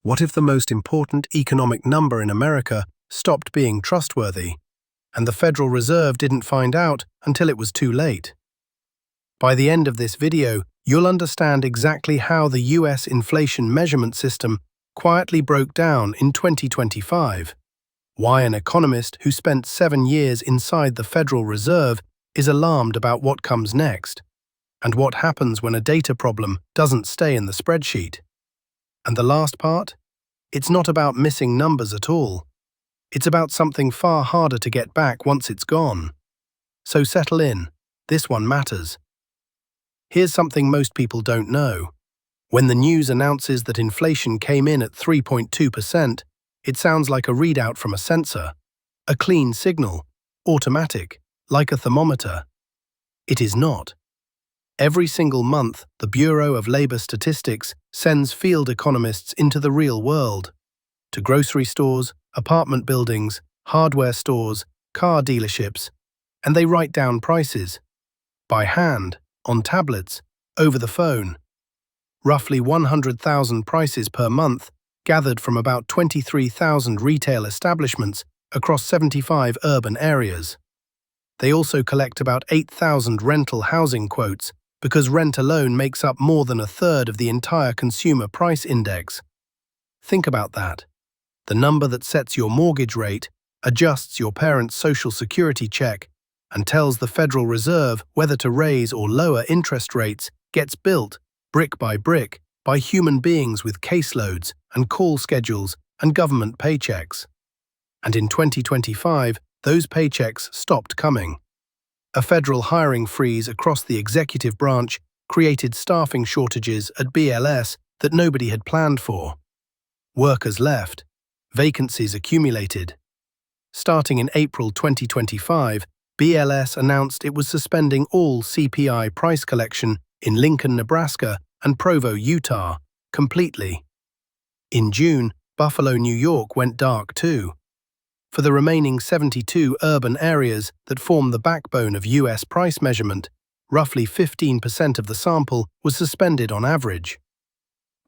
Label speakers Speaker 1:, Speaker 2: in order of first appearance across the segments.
Speaker 1: What if the most important economic number in America stopped being trustworthy, and the Federal Reserve didn't find out until it was too late? By the end of this video, you'll understand exactly how the US inflation measurement system quietly broke down in 2025, why an economist who spent 7 years inside the Federal Reserve is alarmed about what comes next, and what happens when a data problem doesn't stay in the spreadsheet. And the last part? It's not about missing numbers at all. It's about something far harder to get back once it's gone. So settle in, this one matters. Here's something most people don't know. When the news announces that inflation came in at 3.2%, it sounds like a readout from a sensor, a clean signal, automatic, like a thermometer. It is not. Every single month, the Bureau of Labor Statistics sends field economists into the real world, to grocery stores, apartment buildings, hardware stores, car dealerships, and they write down prices, by hand, on tablets, over the phone. Roughly 100,000 prices per month, gathered from about 23,000 retail establishments across 75 urban areas. They also collect about 8,000 rental housing quotes, because rent alone makes up more than a third of the entire consumer price index. Think about that. The number that sets your mortgage rate, adjusts your parents' social security check, and tells the Federal Reserve whether to raise or lower interest rates gets built, brick, by human beings with caseloads and call schedules and government paychecks. And in 2025, those paychecks stopped coming. A federal hiring freeze across the executive branch created staffing shortages at BLS that nobody had planned for. Workers left. Vacancies accumulated. Starting in April 2025, BLS announced it was suspending all CPI price collection in Lincoln, Nebraska and Provo, Utah, completely. In June, Buffalo, New York went dark too. For the remaining 72 urban areas that form the backbone of US price measurement, roughly 15% of the sample was suspended on average.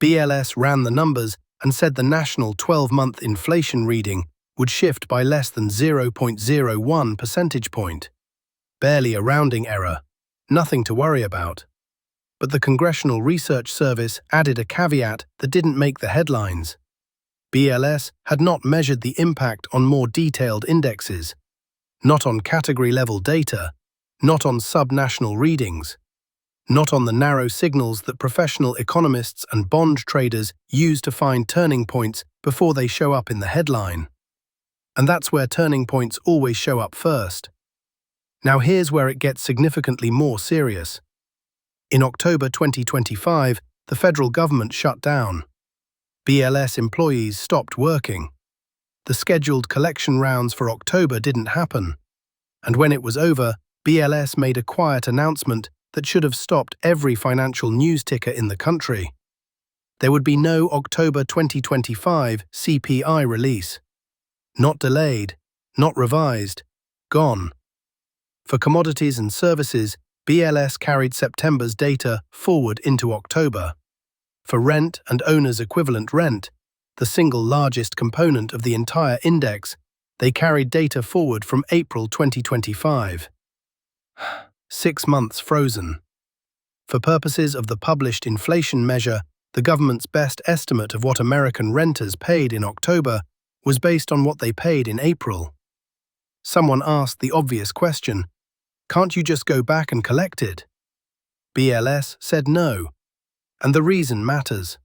Speaker 1: BLS ran the numbers and said the national 12-month inflation reading would shift by less than 0.01 percentage point. Barely a rounding error, nothing to worry about. But the Congressional Research Service added a caveat that didn't make the headlines. BLS had not measured the impact on more detailed indexes, not on category-level data, not on subnational readings, not on the narrow signals that professional economists and bond traders use to find turning points before they show up in the headline. And that's where turning points always show up first. Now here's where it gets significantly more serious. In October 2025, the federal government shut down. BLS employees stopped working. The scheduled collection rounds for October didn't happen. And when it was over, BLS made a quiet announcement that should have stopped every financial news ticker in the country. There would be no October 2025 CPI release. Not delayed, not revised, gone. For commodities and services, BLS carried September's data forward into October. For rent and owner's equivalent rent, the single largest component of the entire index, they carried data forward from April 2025. 6 months frozen. For purposes of the published inflation measure, the government's best estimate of what American renters paid in October was based on what they paid in April. Someone asked the obvious question, can't you just go back and collect it? BLS said no. And the reason matters.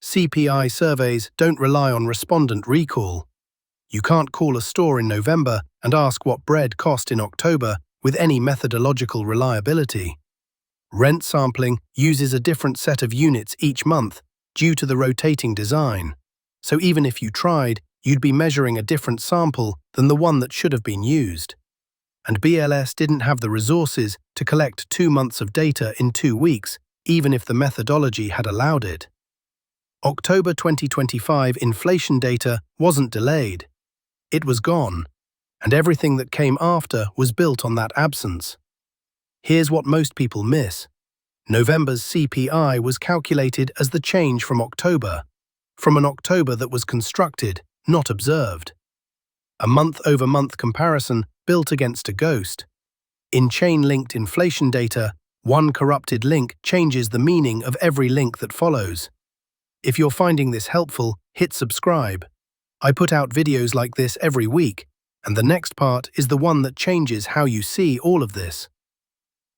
Speaker 1: CPI surveys don't rely on respondent recall. You can't call a store in November and ask what bread cost in October with any methodological reliability. Rent sampling uses a different set of units each month due to the rotating design. So even if you tried, you'd be measuring a different sample than the one that should have been used. And BLS didn't have the resources to collect 2 months of data in 2 weeks, even if the methodology had allowed it. October 2025 inflation data wasn't delayed. It was gone, and everything that came after was built on that absence. Here's what most people miss. November's CPI was calculated as the change from October. from an October that was constructed, not observed. A month-over-month comparison built against a ghost. In chain-linked inflation data, one corrupted link changes the meaning of every link that follows. If you're finding this helpful, hit subscribe. I put out videos like this every week, and the next part is the one that changes how you see all of this.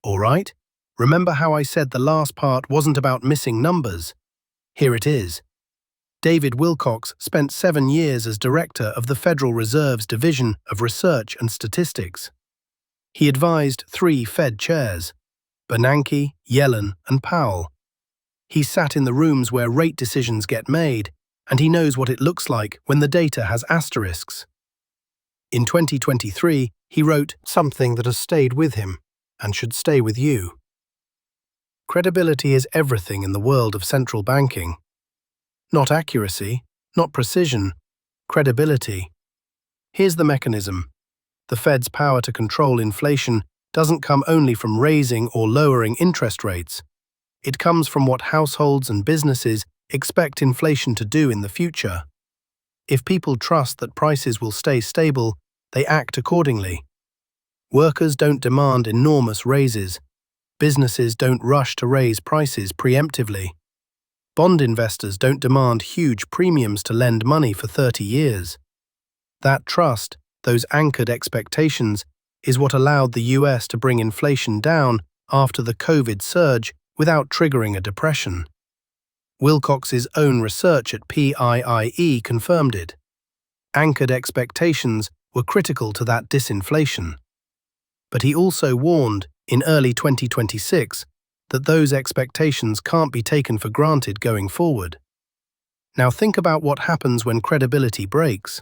Speaker 1: Alright? Remember how I said the last part wasn't about missing numbers? Here it is. David Wilcox spent 7 years as director of the Federal Reserve's Division of Research and Statistics. He advised 3 Fed chairs, Bernanke, Yellen, and Powell. He sat in the rooms where rate decisions get made, and he knows what it looks like when the data has asterisks. In 2023, he wrote something that has stayed with him and should stay with you. Credibility is everything in the world of central banking. Not accuracy, not precision, credibility. Here's the mechanism. The Fed's power to control inflation doesn't come only from raising or lowering interest rates. It comes from what households and businesses expect inflation to do in the future. If people trust that prices will stay stable, they act accordingly. Workers don't demand enormous raises. Businesses don't rush to raise prices preemptively. Bond investors don't demand huge premiums to lend money for 30 years. That trust, those anchored expectations, is what allowed the US to bring inflation down after the COVID surge without triggering a depression. Wilcox's own research at PIIE confirmed it. Anchored expectations were critical to that disinflation. But he also warned, in early 2026, that those expectations can't be taken for granted going forward. Now think about what happens when credibility breaks.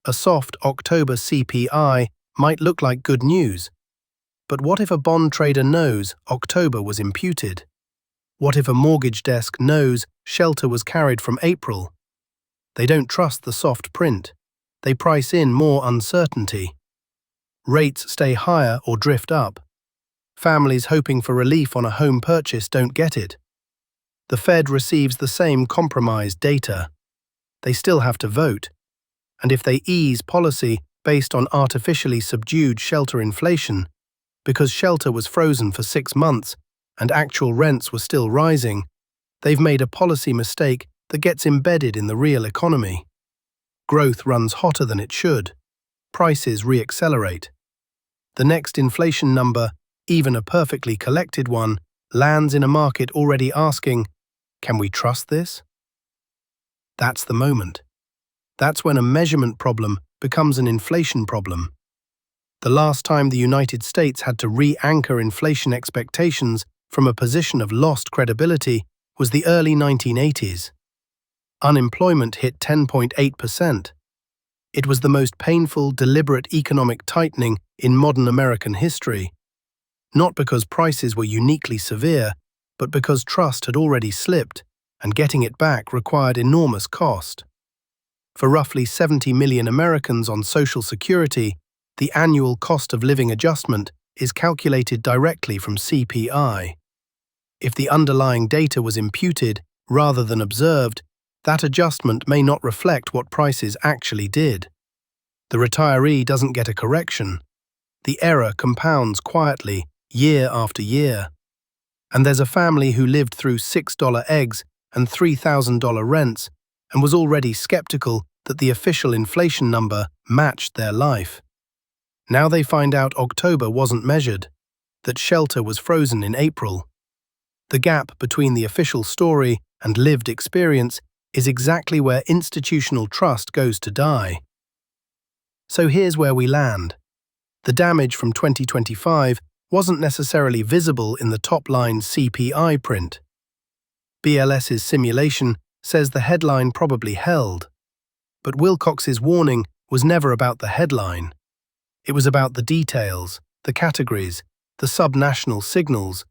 Speaker 1: A soft October CPI might look like good news. But what if a bond trader knows October was imputed? What if a mortgage desk knows shelter was carried from April? They don't trust the soft print. They price in more uncertainty. Rates stay higher or drift up. Families hoping for relief on a home purchase don't get it. The Fed receives the same compromised data. They still have to vote. And if they ease policy based on artificially subdued shelter inflation, because shelter was frozen for 6 months and actual rents were still rising, they've made a policy mistake that gets embedded in the real economy. Growth runs hotter than it should. Prices re-accelerate. The next inflation number, even a perfectly collected one, lands in a market already asking, can we trust this? That's the moment. That's when a measurement problem becomes an inflation problem. The last time the United States had to re-anchor inflation expectations from a position of lost credibility was the early 1980s. Unemployment hit 10.8%. It was the most painful, deliberate economic tightening in modern American history. Not because prices were uniquely severe, but because trust had already slipped, and getting it back required enormous cost. For roughly 70 million Americans on Social Security, the annual cost of living adjustment is calculated directly from CPI. If the underlying data was imputed rather than observed, that adjustment may not reflect what prices actually did. The retiree doesn't get a correction. The error compounds quietly, year after year. And there's a family who lived through $6 eggs and $3,000 rents and was already skeptical that the official inflation number matched their life. Now they find out October wasn't measured, that shelter was frozen in April. The gap between the official story and lived experience is exactly where institutional trust goes to die. So here's where we land. The damage from 2025 wasn't necessarily visible in the top-line CPI print. BLS's simulation says the headline probably held. But Wilcox's warning was never about the headline. It was about the details, the categories, the subnational signals,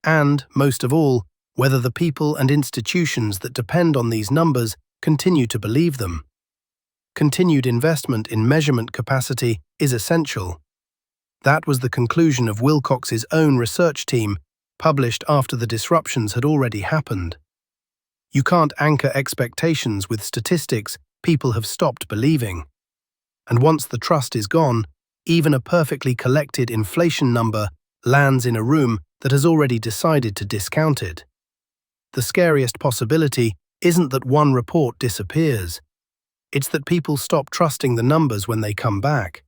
Speaker 1: and, most of all, whether the people and institutions that depend on these numbers continue to believe them. Continued investment in measurement capacity is essential. That was the conclusion of Wilcox's own research team, published after the disruptions had already happened. You can't anchor expectations with statistics people have stopped believing. And once the trust is gone, even a perfectly collected inflation number lands in a room that has already decided to discount it. The scariest possibility isn't that one report disappears. It's that people stop trusting the numbers when they come back.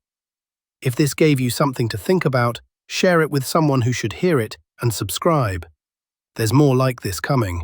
Speaker 1: If this gave you something to think about, share it with someone who should hear it and subscribe. There's more like this coming.